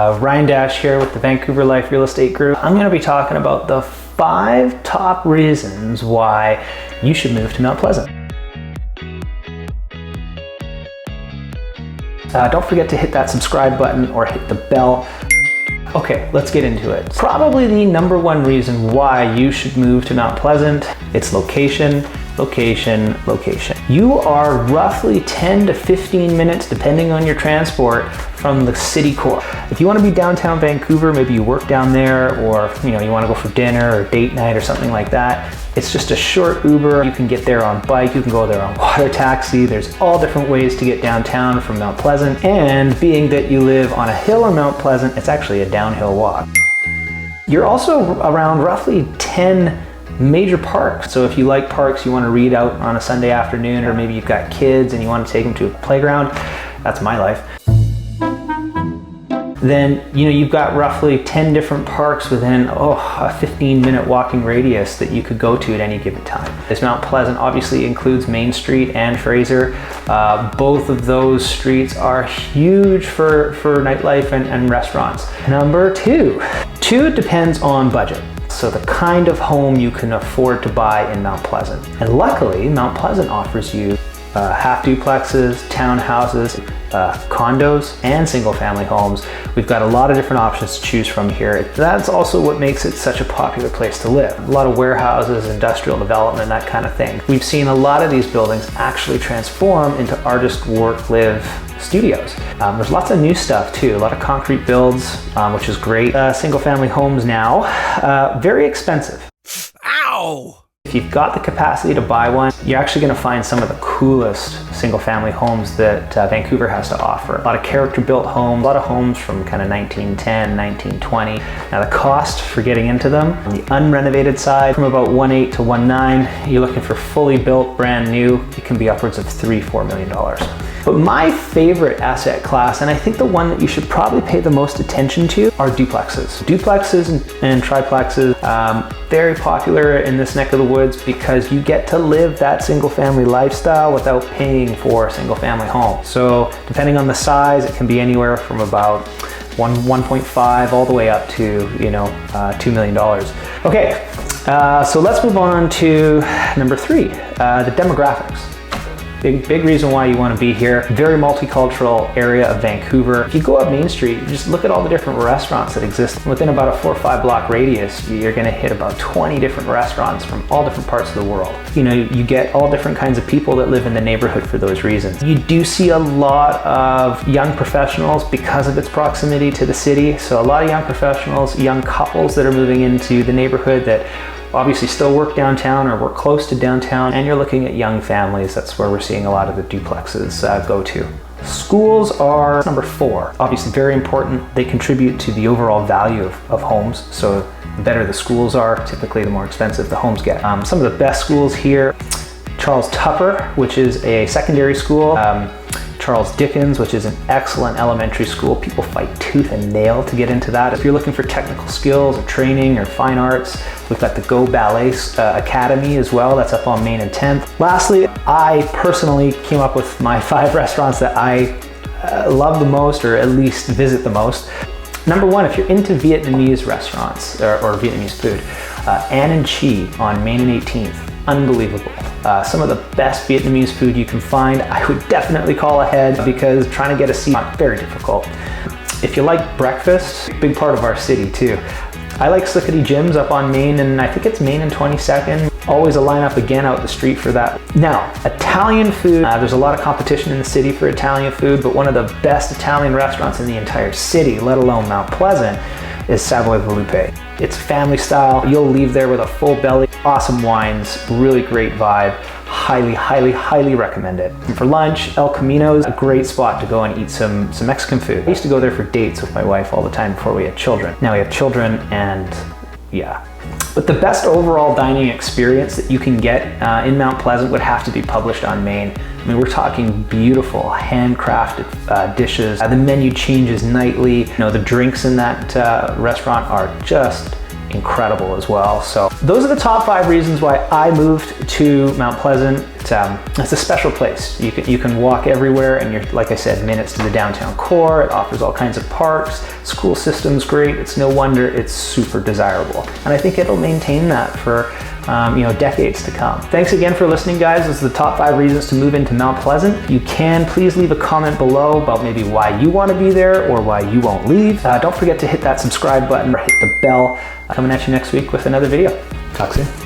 Ryan Dash here with the Vancouver Life Real Estate Group. I'm going to be talking about the 5 top reasons why you should move to Mount Pleasant. Don't forget to hit that subscribe button or hit the bell. Okay, let's get into it. Probably the number one reason why you should move to Mount Pleasant, it's location, location, location. You are roughly 10 to 15 minutes, depending on your transport, from the city core. If you want to be downtown Vancouver, maybe you work down there, or you want to go for dinner or date night or something like that, it's just a short Uber. You can get there on bike, you can go there on water taxi. There's all different ways to get downtown from Mount Pleasant. And being that you live on a hill in Mount Pleasant, it's actually a downhill walk. You're also around roughly 10 major parks. So if you like parks, you want to read out on a Sunday afternoon, or maybe you've got kids and you want to take them to a playground, that's my life. Then you've got roughly 10 different parks within a 15-minute walking radius that you could go to at any given time. This Mount Pleasant obviously includes Main Street and Fraser. Both of those streets are huge for nightlife and restaurants. Number two depends on budget. So the kind of home you can afford to buy in Mount Pleasant. And luckily, Mount Pleasant offers you half duplexes, townhouses, condos, and single family homes. We've got a lot of different options to choose from here. That's also what makes it such a popular place to live. A lot of warehouses, industrial development, that kind of thing. We've seen a lot of these buildings actually transform into artist work, live studios. There's lots of new stuff too, a lot of concrete builds, which is great. Single family homes now, very expensive. Ow! If you've got the capacity to buy one, you're actually going to find some of the coolest single-family homes that Vancouver has to offer. A lot of character-built homes, a lot of homes from kind of 1910, 1920. Now the cost for getting into them, on the unrenovated side, from about 1.8 to 1.9, you're looking for fully built, brand new, it can be upwards of $3-4 million. But my favorite asset class, and I think the one that you should probably pay the most attention to, are duplexes. Duplexes and triplexes, very popular in this neck of the woods because you get to live that single family lifestyle without paying for a single family home. So depending on the size, it can be anywhere from about 1.5 all the way up to $2 million. Okay, so let's move on to number 3, the demographics. Big reason why you want to be here. Very multicultural area of Vancouver. If you go up Main Street, just look at all the different restaurants that exist. Within about a 4 or 5 block radius, you're going to hit about 20 different restaurants from all different parts of the world. You get all different kinds of people that live in the neighborhood for those reasons. You do see a lot of young professionals because of its proximity to the city. So a lot of young professionals, young couples that are moving into the neighborhood that obviously still work downtown or work close to downtown, and you're looking at young families. That's where we're seeing a lot of the duplexes go to. Schools are number 4. Obviously very important. They contribute to the overall value of homes. So the better the schools are, typically the more expensive the homes get. Some of the best schools here, Charles Tupper, which is a secondary school. Charles Dickens, which is an excellent elementary school. People fight tooth and nail to get into that. If you're looking for technical skills or training or fine arts, we've got the Go Ballet Academy as well. That's up on Main and 10th. Lastly, I personally came up with my 5 restaurants that I love the most, or at least visit the most. Number 1, if you're into Vietnamese restaurants or Vietnamese food, An and Chi on Main and 18th. Unbelievable. Some of the best Vietnamese food you can find. I would definitely call ahead because trying to get a seat is very difficult. If you like breakfast, big part of our city too. I like Slickety Jim's up on Main, and I think it's Main and 22nd. Always a lineup again out the street for that. Now, Italian food, there's a lot of competition in the city for Italian food, but one of the best Italian restaurants in the entire city, let alone Mount Pleasant, is Savoy Volpe. It's family style. You'll leave there with a full belly, awesome wines, really great vibe. Highly, highly, highly recommend it. And for lunch, El Camino is a great spot to go and eat some Mexican food. I used to go there for dates with my wife all the time before we had children. Now we have children, and yeah. But the best overall dining experience that you can get in Mount Pleasant would have to be published on Main. I mean, we're talking beautiful handcrafted dishes. The menu changes nightly. The drinks in that restaurant are just incredible as well. So those are the top 5 reasons why I moved to Mount Pleasant. It's a special place. You can walk everywhere, and you're, like I said, minutes to the downtown core. It offers all kinds of parks. School system's great. It's no wonder it's super desirable. And I think it'll maintain that for decades to come. Thanks again for listening, guys. This is the top 5 reasons to move into Mount Pleasant. You can please leave a comment below about maybe why you want to be there or why you won't leave. Don't forget to hit that subscribe button or hit the bell. Coming at you next week with another video. Talk soon.